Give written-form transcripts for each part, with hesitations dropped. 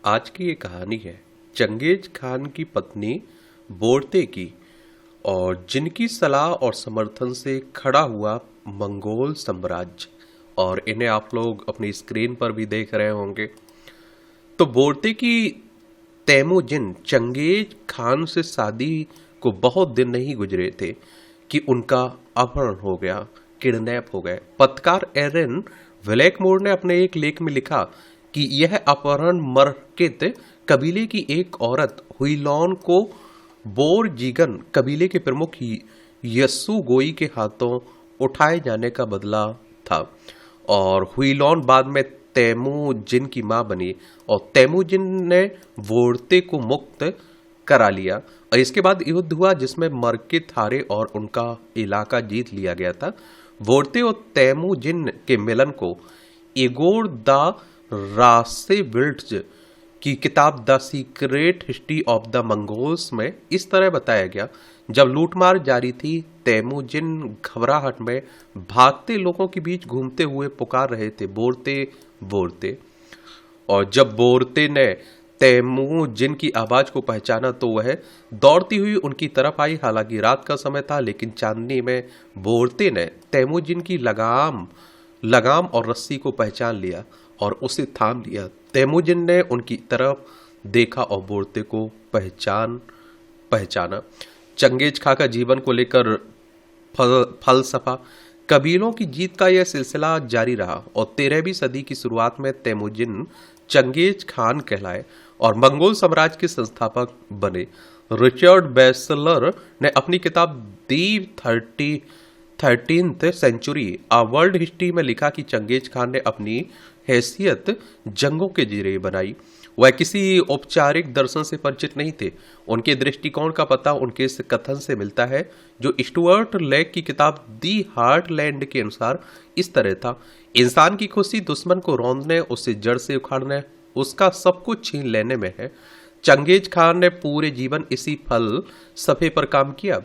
आज की ये कहानी है चंगेज खान की पत्नी बोरते की और जिनकी सलाह और समर्थन से खड़ा हुआ मंगोल साम्राज्य। और इन्हें आप लोग अपनी स्क्रीन पर भी देख रहे होंगे। तो बोरते की तैमुजिन चंगेज खान से शादी को बहुत दिन नहीं गुजरे थे कि उनका अपहरण हो गया, किडनैप हो गए। पत्रकार एरन व्लैकमोर ने अपने एक लेख में लिखा कि यह अपहरण मरकित कबीले की एक औरत हुइलॉन को बोरजीगन कबीले के प्रमुख यस्सु गोई के हाथों उठाए जाने का बदला था। और हुइलॉन बाद में तैमुजिन की मां बनी और तैमुजिन ने वोरते को मुक्त करा लिया। और इसके बाद युद्ध हुआ जिसमें मरकित हारे और उनका इलाका जीत लिया गया था। वोरते और तैमुजिन के मिलन को इगोर द रासेविल्ट्ज की किताब the secret history of the Mongols में इस तरह बताया गया। जब लूटमार जारी थी, तैमुजिन घबराहट में भागते लोगों के बीच घूमते हुए पुकार रहे थे, बोरते बोरते। और जब बोरते ने तैमुजिन की आवाज को पहचाना तो वह दौड़ती हुई उनकी तरफ आई। हालांकि रात का समय था, लेकिन चांदनी में बोरते ने तैमुजिन की लगाम और रस्सी को पहचान लिया और उसे थाम लिया। तैमुजिन ने उनकी तरफ देखा और बोरते को पहचाना। चंगेज खां का जीवन को लेकर फलसफा कबीलों की जीत का यह सिलसिला जारी रहा और 13वीं सदी की शुरुआत में तैमुजिन चंगेज खान कहलाए और मंगोल साम्राज्य के संस्थापक बने। रिचर्ड बैचलर ने अपनी किताब दी 13th सेंचुरी आ वर्ल्ड हिस्ट्री में लिखा कि चंगेज खान ने अपनी हैसियत जंगों के जरिए बनाई। वह किसी औपचारिक दर्शन से परिचित नहीं थे। उनके दृष्टिकोण का पता उनके इस कथन से मिलता है जो स्टुअर्ट लेक की किताब दी हार्टलैंड के अनुसार इस तरह था। इंसान की खुशी दुश्मन को रौंदने, उसे जड़ से उखाड़ने, उसका सब कुछ छीन लेने में है। चंगेज खान ने पूरे जीवन इसी फलसफे पर काम किया।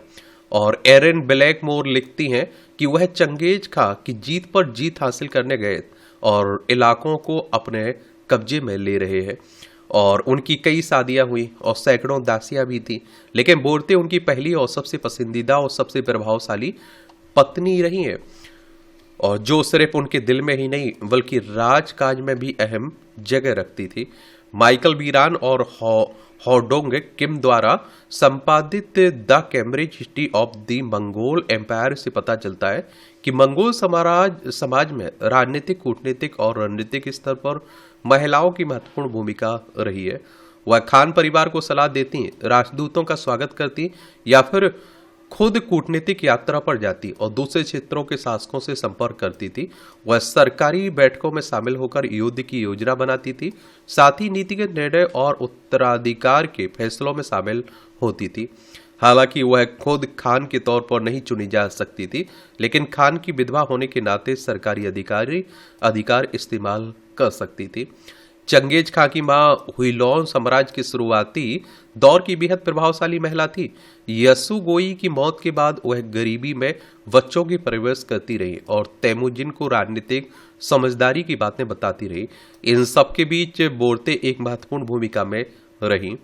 और एरन ब्लैकमोर लिखती हैं कि वह चंगेज खां की जीत पर जीत हासिल करने गए और इलाकों को अपने कब्जे में ले रहे हैं। और उनकी कई शादियां हुई और सैकड़ों दासियां भी थी, लेकिन बोरते उनकी पहली और सबसे पसंदीदा और सबसे प्रभावशाली पत्नी रही हैं, और जो सिर्फ उनके दिल में ही नहीं बल्कि राजकाज में भी अहम जगह रखती थी। माइकल बीरान और हॉडोंग किम द्वारा संपादित the Cambridge history of the Mongol empire से पता चलता है कि मंगोल समाज में राजनीतिक, कूटनीतिक और रणनीतिक स्तर पर महिलाओं की महत्वपूर्ण भूमिका रही है। वह खान परिवार को सलाह देती, राजदूतों का स्वागत करती या फिर खुद कूटनीतिक यात्रा पर जाती और दूसरे क्षेत्रों के शासकों से संपर्क करती थी। वह सरकारी बैठकों में शामिल होकर युद्ध की योजना बनाती थी, साथ ही नीतिगत निर्णय और उत्तराधिकार के फैसलों में शामिल होती थी। हालांकि वह खुद खान के तौर पर नहीं चुनी जा सकती थी, लेकिन खान की विधवा होने के नाते सरकारी अधिकार इस्तेमाल कर सकती थी। चंगेज खां की मां हुइलॉन साम्राज्य के शुरुआती दौर की बेहद प्रभावशाली महिला थी। यस्सु गोई की मौत के बाद वह गरीबी में बच्चों की परवरिश करती रही और तैमुजिन को राजनीतिक समझदारी की बातें बताती रही। इन सब के बीच बोरते एक महत्वपूर्ण भूमिका में रही।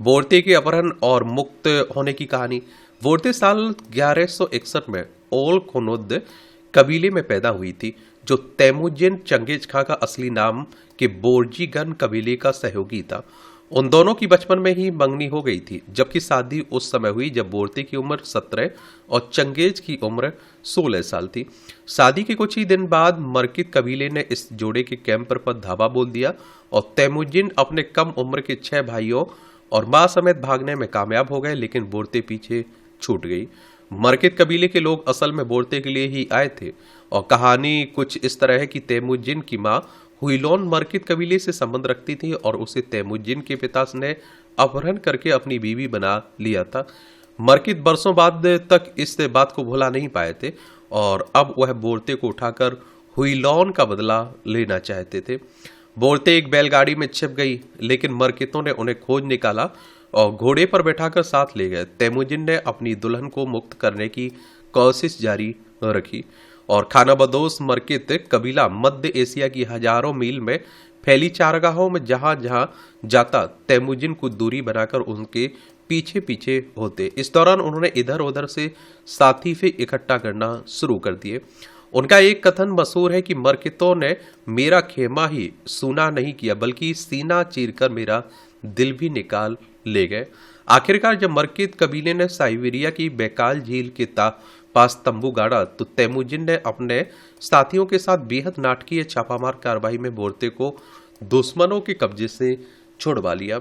बोरते के अपहरण और मुक्त होने की कहानी। बोरते साल 1161 में ओल खोनुद कबीले में पैदा हुई थी, जो तैमुजिन चंगेज खां का असली नाम के बोरजीगन कबीले का सहयोगी था। उन दोनों की बचपन में ही मंगनी हो गई थी, जबकि शादी उस समय हुई जब बोरते की उम्र 17 और चंगेज की उम्र 16 साल थी। शादी के कुछ ही दिन बाद मरकित कबीले ने इस जोड़े के कैंप पर धावा बोल दिया और तैमुजिन अपने कम उम्र के 6 भाइयों और मां समेत भागने में कामयाब हो गए, लेकिन बोरते पीछे छूट गई। मरकित कबीले के लोग असल में बोरते के लिए ही आए थे और कहानी कुछ इस तरह है कि तैमुजिन की मां हुइलॉन मरकित कबीले से संबंध रखती थी और उसे तैमुजिन के पिता ने अपहरण करके अपनी बीवी बना लिया था। मरकित बरसों बाद तक इस बात को भुला नहीं पाए थे और अब वह बोरते को उठाकर हुइलॉन का बदला लेना चाहते थे। बोरते एक बैलगाड़ी में छिप गई, लेकिन मरकितों ने उन्हें खोज निकाला और घोड़े पर बैठाकर साथ ले गए। तैमुजिन ने अपनी दुल्हन को मुक्त करने की कोशिश जारी रखी और खानाबदोश मरकित कबीला मध्य एशिया की हजारों मील में फैली चारगाहों में जहां जहां जाता तैमुजिन कुछ दूरी बनाकर उनके पीछे पीछे होते। इस दौरान उन्होंने इधर उधर से साथी फिर इकट्ठा करना शुरू कर दिए। उनका एक कथन मशहूर है कि मरकितों ने मेरा खेमा ही सूना नहीं किया बल्कि सीना चीरकर मेरा दिल भी निकाल ले गए। आखिरकार जब मरकित कबीले ने साइबेरिया की बैकाल झील के पास तंबू गाड़ा तो तैमुजिन ने अपने साथियों के साथ बेहद नाटकीय छापामार कार्रवाई में बोरते को दुश्मनों के कब्जे से छुड़वा लिया।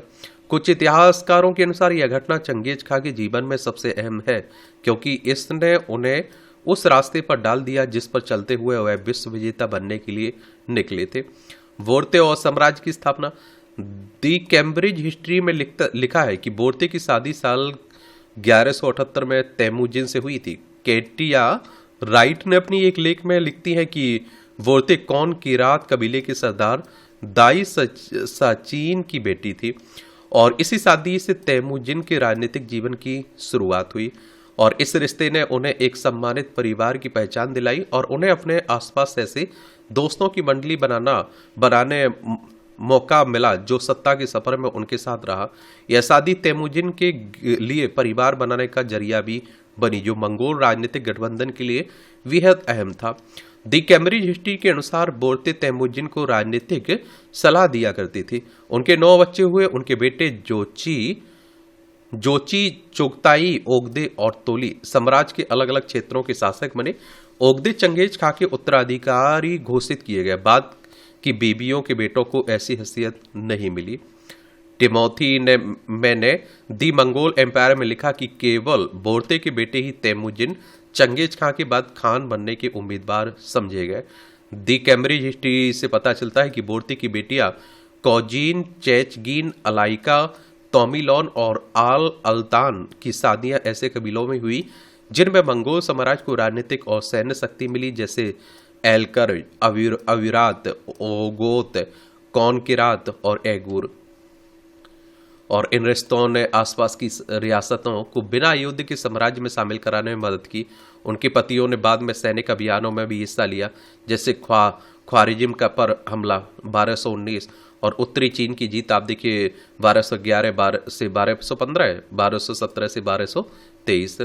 कुछ इतिहासकारों के अनुसार यह घटना चंगेज खां के जीवन में सबसे अहम है क्योंकि इसने उन्हें उस रास्ते पर डाल दिया जिस पर चलते हुए वह विश्व विजेता बनने के लिए निकले थे। बोरते और साम्राज्य की स्थापना। दी कैम्ब्रिज हिस्ट्री में लिखा है कि बोरते की शादी साल 1178 में तैमुजिन से हुई थी। केटिया राइट ने अपनी एक लेख में लिखती है कि बोरते कौन किरात कबीले के सरदार दाई साचीन की बेटी थी और इसी शादी से तैमुजिन के राजनीतिक जीवन की शुरुआत हुई और इस रिश्ते ने उन्हें एक सम्मानित परिवार की पहचान दिलाई और उन्हें अपने आसपास ऐसे दोस्तों की मंडली बनाने मौका मिला जो सत्ता के सफर में उनके साथ रहा। यह शादी तैमुजिन के लिए परिवार बनाने का जरिया भी बनी जो मंगोल राजनीतिक गठबंधन के लिए बेहद अहम था। दी कैम्ब्रिज हिस्ट्री के अनुसार बोरते तैमुजिन को राजनीतिक सलाह दिया करती थी। उनके 9 बच्चे हुए। उनके बेटे जोची चोगताई ओगदे और तोली साम्राज्य के अलग अलग क्षेत्रों के शासक बने। ओगदे चंगेज खां के उत्तराधिकारी घोषित किए गए। बाद की बीबियों के बेटों को ऐसी हैसियत नहीं मिली। टिमोथी ने मैंने दी मंगोल एम्पायर में लिखा कि केवल बोरते के बेटे ही तैमुजिन चंगेज खां के बाद खान बनने के उम्मीदवार समझे गए। दी कैम्ब्रिज हिस्ट्री से पता चलता है कि बोरते की बेटियां कौजीन, चैचगीन, अलाइका, तोमिलॉन और आल अल्तान की शादियां ऐसे कबीलों में हुई जिनमें मंगोल साम्राज्य को राजनीतिक और सैन्य शक्ति मिली जैसे एलकर, अविरात, ओगोत, कौनकिरात और एगुर। और इन रिश्तों ने आसपास की रियासतों को बिना युद्ध के साम्राज्य में शामिल कराने में मदद की। उनके पतियों ने बाद में सैनिक अभियानों में भी हिस्सा लिया जैसे ख्वारिज्म का पर हमला 1219 और उत्तरी चीन की जीत आप देखिए 1211 से 1215, 1217 से 1223।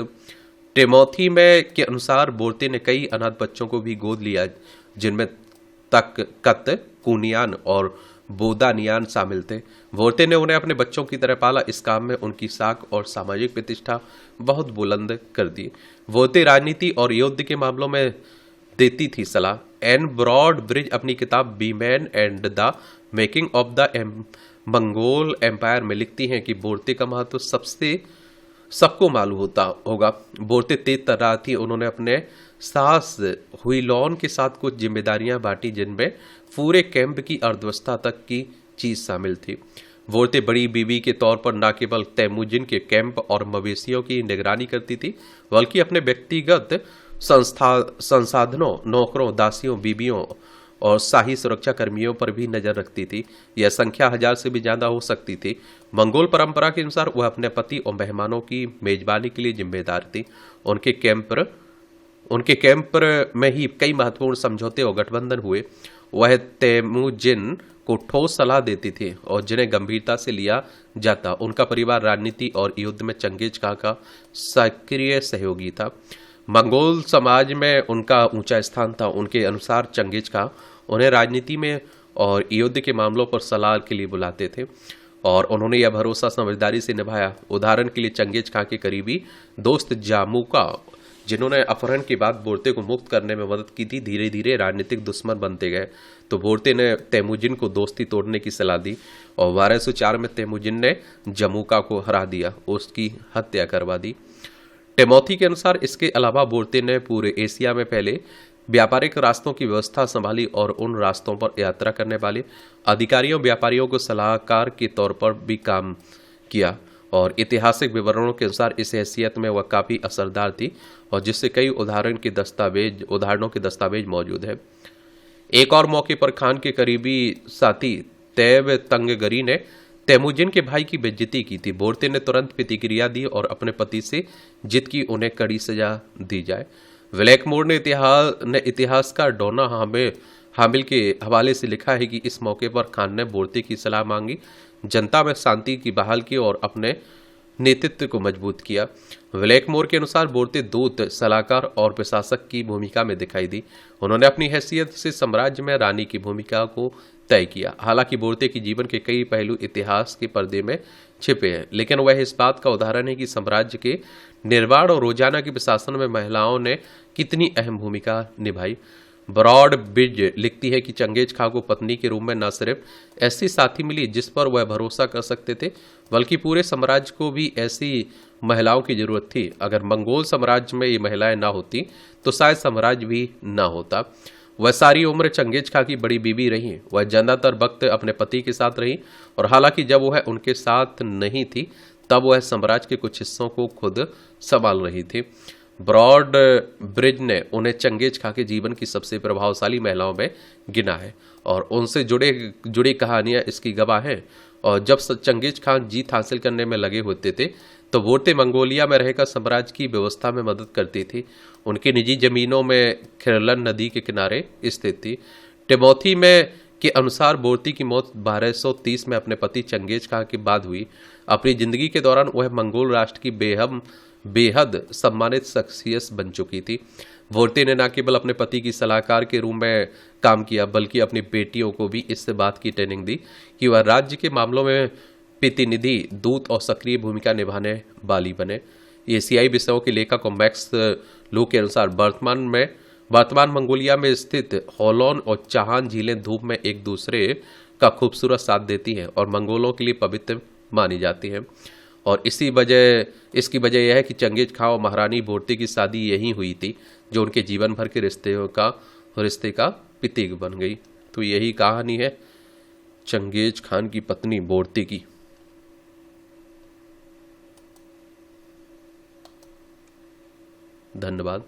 टिमोथी में के अनुसार बोरते ने कई अनाथ बच्चों को भी गोद लिया जिनमें कत, कुनियान और बोदानियान शामिल थे। बोरते ने उन्हें अपने बच्चों की तरह पाला। इस काम में उनकी साख और सामाजिक प्रतिष्ठा बहुत बुलंद कर दी। बोरते राजनीति और युद्ध के मामलों में देती थी सलाह। एन ब्रॉड ब्रिज अपनी किताब women and the making of the Mongol empire में लिखती हैं कि बोरते का महत्व सबको मालूम होगा। बोरते तेज तर्रार थी। उन्होंने अपने सास हुइलॉन के साथ कुछ जिम्मेदारियां बांटी जिनमें पूरे कैंप की अर्थव्यवस्था तक की चीज शामिल थी। बोरते बड़ी बीवी के तौर पर न केवल तैमुजिन के कैंप और मवेशियों की निगरानी करती थी बल्कि अपने व्यक्तिगत संसाधनों, नौकरों, दासियों, बीबियों और शाही सुरक्षा कर्मियों पर भी नजर रखती थी। यह संख्या 1000 से भी ज्यादा हो सकती थी। मंगोल परंपरा के अनुसार वह अपने पति और मेहमानों की मेजबानी के लिए जिम्मेदार थी। उनके कैंप में ही कई महत्वपूर्ण समझौते और गठबंधन हुए। वह तैमुजिन को ठोस सलाह देती थी और जिन्हें गंभीरता से लिया जाता। उनका परिवार राजनीति और युद्ध में चंगेज खां का सक्रिय सहयोगी था। मंगोल समाज में उनका ऊंचा स्थान था। उनके अनुसार चंगेज खां उन्हें राजनीति में और युद्ध के मामलों पर सलाह के लिए बुलाते थे और उन्होंने यह भरोसा समझदारी से निभाया। उदाहरण के लिए चंगेज खां के करीबी दोस्त जामुका जिन्होंने अपहरण के बाद बोरते को मुक्त करने में मदद की थी, धीरे धीरे राजनीतिक दुश्मन बनते गए। तो बोरते ने तैमुजिन को दोस्ती तोड़ने की सलाह दी और 1204 में तैमुजिन ने जमुका को हरा दिया, उसकी हत्या करवा दी। टिमोथी के अनुसार इसके अलावा बोरते ने पूरे एशिया में पहले व्यापारिक रास्तों की व्यवस्था संभाली और उन रास्तों पर यात्रा करने वाले अधिकारियों व्यापारियों को सलाहकार के तौर पर भी काम किया और ऐतिहासिक विवरणों के अनुसार इस हैसियत में वह काफी असरदार थी और जिससे कई उदाहरणों के दस्तावेज मौजूद है। एक और मौके पर खान के करीबी साथी तैब तंगगरी ने तैमुजिन के भाई की बेइज्जती की थी। बोरते ने तुरंत प्रतिक्रिया दी और अपने पति से जिद की उन्हें कड़ी सजा दी जाए। ब्लैकमोर ने इतिहासकार डोना हामिल के हवाले से लिखा है कि इस मौके पर खान ने बोर्ते की सलाह मांगी, जनता में शांति की बहाल की और अपने नेतृत्व को मजबूत किया। ब्लैकमोर के अनुसार बोर्ते दूत, सलाहकार और प्रशासक की भूमिका में दिखाई दी। उन्होंने अपनी हैसियत से साम्राज्य में रानी की भूमिका को तय किया। हालांकि बोर्ते के जीवन के कई पहलू इतिहास के पर्दे में छिपे हैं, लेकिन वह इस बात का उदाहरण है कि साम्राज्य के निर्माण और रोजाना के प्रशासन में महिलाओं ने कितनी अहम भूमिका निभाई। ब्रॉड ब्रिज लिखती है कि चंगेज खां को पत्नी के रूप में न सिर्फ ऐसी साथी मिली जिस पर वह भरोसा कर सकते थे, बल्कि पूरे साम्राज्य को भी ऐसी महिलाओं की जरूरत थी। अगर मंगोल साम्राज्य में ये महिलाएं ना होती तो शायद साम्राज्य भी ना होता। वह सारी उम्र चंगेज खां की बड़ी बीवी रही। वह ज्यादातर वक्त अपने पति के साथ रही और हालांकि जब वह उनके साथ नहीं थी तब वह साम्राज्य के कुछ हिस्सों को खुद संभाल रही थी। ब्रॉड ब्रिज ने उन्हें चंगेज खां के जीवन की सबसे प्रभावशाली महिलाओं में गिना है और उनसे जुड़ी कहानियां इसकी गवाह हैं। और जब चंगेज खान जीत हासिल करने में लगे होते थे तो बोर्ते मंगोलिया में रहकर साम्राज्य की व्यवस्था में मदद करती थी। उनकी निजी जमीनों में खिरलन नदी के किनारे स्थित थी। टिमोथी में के अनुसार बोर्ती की मौत 1230 में अपने पति चंगेज खां के बाद हुई। अपनी जिंदगी के दौरान वह मंगोल राष्ट्र की बेहद सम्मानित शख्सियत बन चुकी थी। बोर्ते ने न केवल अपने पति की सलाहकार के रूप में काम किया बल्कि अपनी बेटियों को भी इस बात की ट्रेनिंग दी कि वह राज्य के मामलों में प्रतिनिधि, दूत और सक्रिय भूमिका निभाने वाली बने। एशियाई विषयों के लेखक और मैक्स लो के अनुसार वर्तमान मंगोलिया में स्थित होलोन और चाहान झीलें धूप में एक दूसरे का खूबसूरत साथ देती हैं और मंगोलों के लिए पवित्र मानी जाती हैं। और इसकी वजह यह है कि चंगेज खां और महारानी बोर्ते की शादी यही हुई थी जो उनके जीवन भर के रिश्ते का प्रतीक बन गई। तो यही कहानी है चंगेज खान की पत्नी बोर्ते की। धन्यवाद।